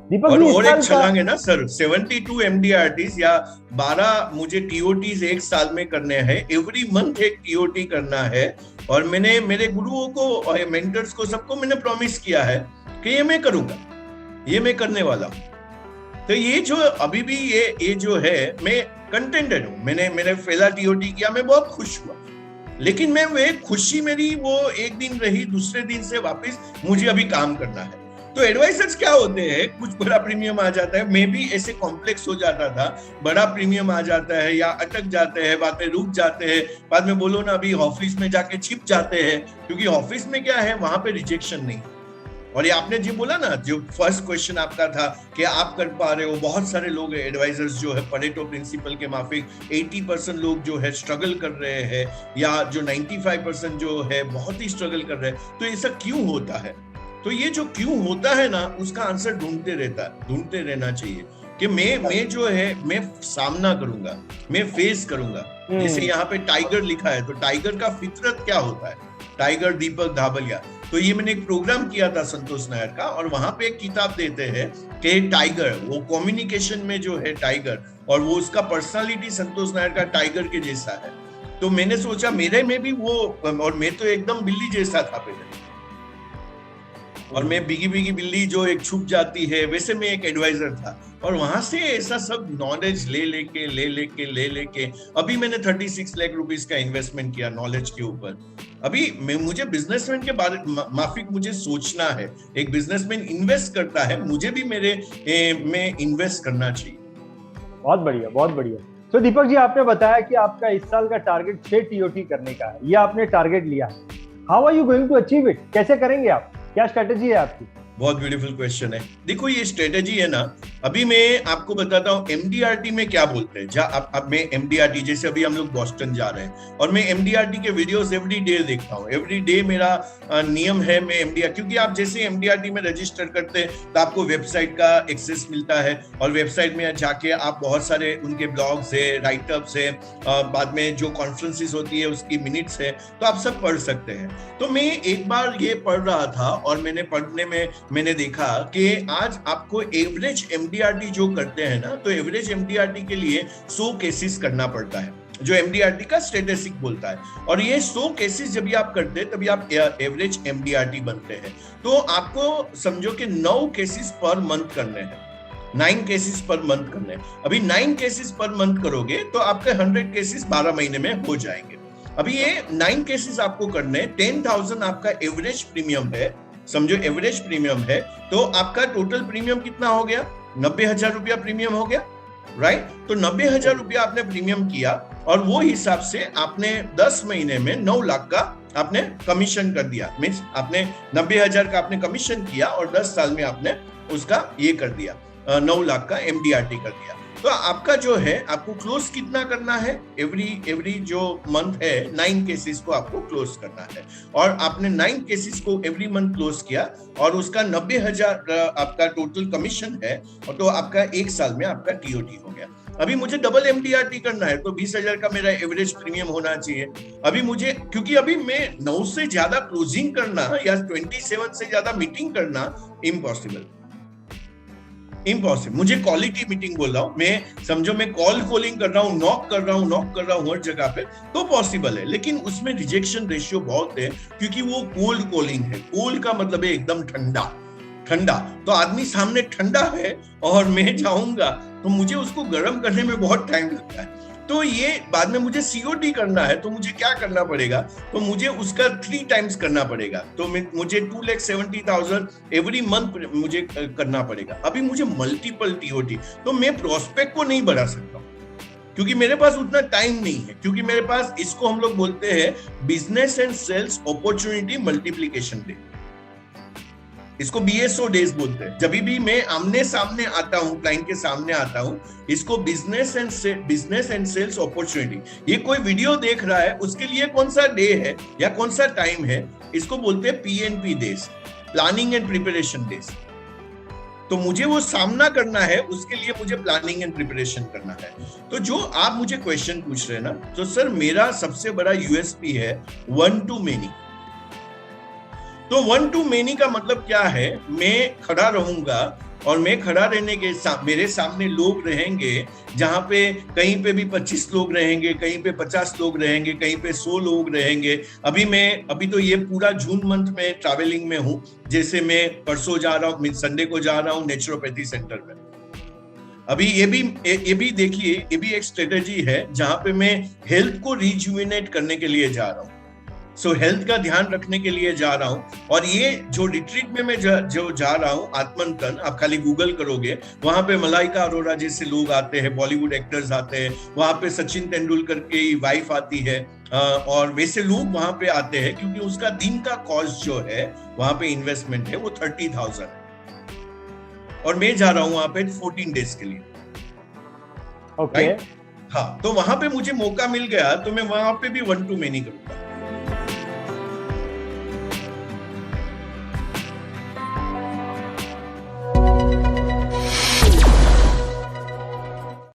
दीपक जी इस और एक साल का। छलांग है ना सर, 72 MDRTs या 12 मुझे TOTs एक साल में करने हैं, एवरी मंथ एक TOT करना है। और मैंने मेरे गुरुओं को और मेंटर्स को सबको मैंने प्रॉमिस किया है कि ये मैं करूंगा, ये मैं करने वाला हूँ। तो ये जो अभी भी ये जो है, मैं कंटेंटेड हूँ। मैंने मेरे पहला TOT किया, मैं बहुत खुश हुआ, लेकिन मैं वे खुशी मेरी वो एक दिन रही, दूसरे दिन से वापस मुझे अभी काम करना है। तो एडवाइजर्स क्या होते हैं, कुछ बड़ा प्रीमियम आ जाता है, मैं भी ऐसे कॉम्प्लेक्स हो जाता था, बड़ा प्रीमियम आ जाता है या अटक जाते हैं, बातें रुक जाते हैं, बाद में बोलो ना अभी ऑफिस में जाके छिप जाते हैं, क्योंकि ऑफिस में क्या है, वहां पे रिजेक्शन नहीं। और ये आपने जो बोला ना, जो फर्स्ट क्वेश्चन आपका था कि आप कर पा रहे हो, बहुत सारे लोग एडवाइजर्स जो है परेटो प्रिंसिपल के माफिक 80% लोग जो है स्ट्रगल कर रहे हैं, या जो 95% जो है बहुत ही स्ट्रगल कर रहे हैं। तो ऐसा क्यों होता है? तो ये जो क्यों होता है ना, उसका आंसर ढूंढते रहना चाहिए कि मैं जो है मैं सामना करूंगा, मैं फेस करूंगा। जैसे यहाँ पे टाइगर लिखा है, तो टाइगर का फितरत क्या होता है, टाइगर दीपक धाबलिया। तो ये मैंने एक प्रोग्राम किया था संतोष नायर का, और वहां पे एक किताब देते हैं कि टाइगर वो कम्युनिकेशन में जो है टाइगर, और वो उसका पर्सनालिटी संतोष नायर का टाइगर के जैसा है। तो मैंने सोचा मेरे में भी वो, और मैं तो एकदम बिल्ली जैसा था पहले, और मैं बिगी बिगी बिल्ली जो एक छुप जाती है, वैसे मैं एक एडवाइजर था। और वहां से ऐसा सब नॉलेज ले लेके अभी मैंने 36 लाख रुपीस का इन्वेस्टमेंट किया नॉलेज के ऊपर। अभी मुझे बिजनेसमैन के बारे माफिक मुझे सोचना है, एक बिजनेसमैन इन्वेस्ट करता है, मुझे भी मेरे में इन्वेस्ट करना चाहिए। बहुत बढ़िया, बहुत बढ़िया। तो दीपक जी आपने बताया कि आपका इस साल का टारगेट 6 TOT करने का है, ये आपने टारगेट लिया है। How are you going to achieve it? कैसे करेंगे आप? क्या स्ट्रेटेजी है आपकी? बहुत ब्यूटीफुल क्वेश्चन है। देखो ये स्ट्रेटेजी है ना, अभी मैं आपको बताता हूँ MDRT में क्या बोलते हैं। अब मैं MDRT, जैसे अभी हम लोग बॉस्टन जा रहे हैं और मैं MDRT के वीडियोस एवरी डे देखता हूँ, एवरी डे मेरा नियम है मैं MDRT, क्योंकि आप जैसे MDRT में रजिस्टर करते हैं तो आपको वेबसाइट का एक्सेस मिलता है, और वेबसाइट में जाके आप बहुत सारे उनके ब्लॉग्स है, राइटअप्स है, बाद में जो कॉन्फ्रेंसेस होती है उसकी मिनट्स है, तो आप सब पढ़ सकते हैं। तो मैं एक बार ये पढ़ रहा था, और मैंने देखा कि आज आपको एवरेज MDRT जो करते हैं ना, तो एवरेज MDRT के लिए 100 केसेस करना पड़ता है, जो MDRT का स्टैटिस्टिक बोलता है। और ये 100 केसेस जब आप करते हैं तभी आप एवरेज MDRT बनते हैं। तो आपको समझो कि 9 केसेस पर मंथ करने हैं, 9 केसेस पर मंथ करने। अभी 9 केसेस पर मंथ करोगे तो आपके 100 केसेस 12 महीने में हो जाएंगे। अभी ये 9 केसेस आपको करने, 10,000 आपका एवरेज प्रीमियम है, समझो एवरेज प्रीमियम है, तो आपका टोटल प्रीमियम कितना हो गया? 90,000 रुपया प्रीमियम हो गया, राइट? तो 90,000 रुपया आपने प्रीमियम किया, और वो हिसाब से आपने 10 महीने में 9 लाख का आपने कमीशन कर दिया। मीन्स आपने 90,000 का आपने कमीशन किया, और 10 साल में आपने उसका ये कर दिया, 9 लाख का MDRT कर दिया। तो आपका जो है, आपको क्लोज कितना करना है? एवरी जो मंथ है 9 केसेस को आपको क्लोज करना है, और आपने 9 केसेस को एवरी मंथ क्लोज किया, और उसका 90,000 आपका टोटल कमीशन है, और तो आपका 1 साल में आपका TOT हो गया। अभी मुझे डबल MDRT करना है, तो 20,000 का मेरा एवरेज प्रीमियम होना चाहिए। अभी मुझे, क्योंकि अभी मैं 9 से ज्यादा क्लोजिंग करना या 27 से ज्यादा मीटिंग करना इम्पॉसिबल, मुझे क्वालिटी मीटिंग बोल रहा हूं मैं, समझो मैं कॉलिंग कर रहा हूं, नॉक कर रहा हूं हर जगह पे, तो पॉसिबल है। लेकिन उसमें रिजेक्शन रेशियो बहुत है, क्योंकि वो कोल्ड कॉलिंग है। कोल्ड का मतलब है एकदम ठंडा, तो आदमी सामने ठंडा है और मैं जाऊंगा तो मुझे उसको गर्म करने में बहुत टाइम लगता है। तो ये बाद में मुझे COT करना है, तो मुझे क्या करना पड़ेगा? तो मुझे उसका 3 टाइम्स करना पड़ेगा, तो मुझे 2,70,000 एवरी मंथ मुझे करना पड़ेगा। अभी मुझे मल्टीपल TOT, तो मैं प्रोस्पेक्ट को नहीं बढ़ा सकता, क्योंकि मेरे पास उतना टाइम नहीं है, क्योंकि मेरे पास, इसको हम लोग बोलते हैं business and sales opportunity multiplication day, इसको BSO डेज बोलते हैं। जब भी मैं आमने सामने आता हूं, क्लाइंट के सामने आता हूं, इसको बिजनेस एंड सेल्स अपॉर्चुनिटी, ये कोई वीडियो देख रहा है उसके लिए कौन सा डे है या कौन सा टाइम है, इसको बोलते हैं PNP days, planning and preparation days. तो मुझे वो सामना करना है, उसके लिए मुझे प्लानिंग एंड प्रिपरेशन करना है। तो जो आप मुझे क्वेश्चन पूछ रहे हैं ना, तो सर मेरा सबसे बड़ा USP है 1 to many। तो 1 to many का मतलब क्या है? मैं खड़ा रहूंगा और मैं खड़ा रहने के मेरे सामने लोग रहेंगे, जहां पे कहीं पे भी 25 लोग रहेंगे, कहीं पे 50 लोग रहेंगे, कहीं पे 100 लोग रहेंगे। अभी तो ये पूरा जून मंथ में ट्रैवलिंग में हूँ। जैसे मैं परसों जा रहा हूँ, संडे को जा रहा हूँ नेचुरोपैथी सेंटर में। अभी ये भी देखिए, ये भी एक स्ट्रेटेजी है जहां पे मैं हेल्थ को रिजुविनेट करने के लिए जा रहा हूँ। हेल्थ का ध्यान रखने के लिए जा रहा हूँ। और ये जो रिट्रीट में मैं जो जा रहा हूँ, आत्मंथन, आप खाली गूगल करोगे, वहां पे मलाइका अरोड़ा जैसे लोग आते हैं, बॉलीवुड एक्टर्स आते हैं, वहां पे सचिन तेंदुलकर की वाइफ आती है, और वैसे लोग वहां पे आते हैं, क्योंकि उसका दिन का कॉस्ट जो है वहां पे इन्वेस्टमेंट है वो 30,000 है। और मैं जा रहा हूँ वहां पे 14 डेज के लिए। ओके। हाँ, तो वहां पे मुझे मौका मिल गया तो मैं वहां पे भी 1 to many करूंगा।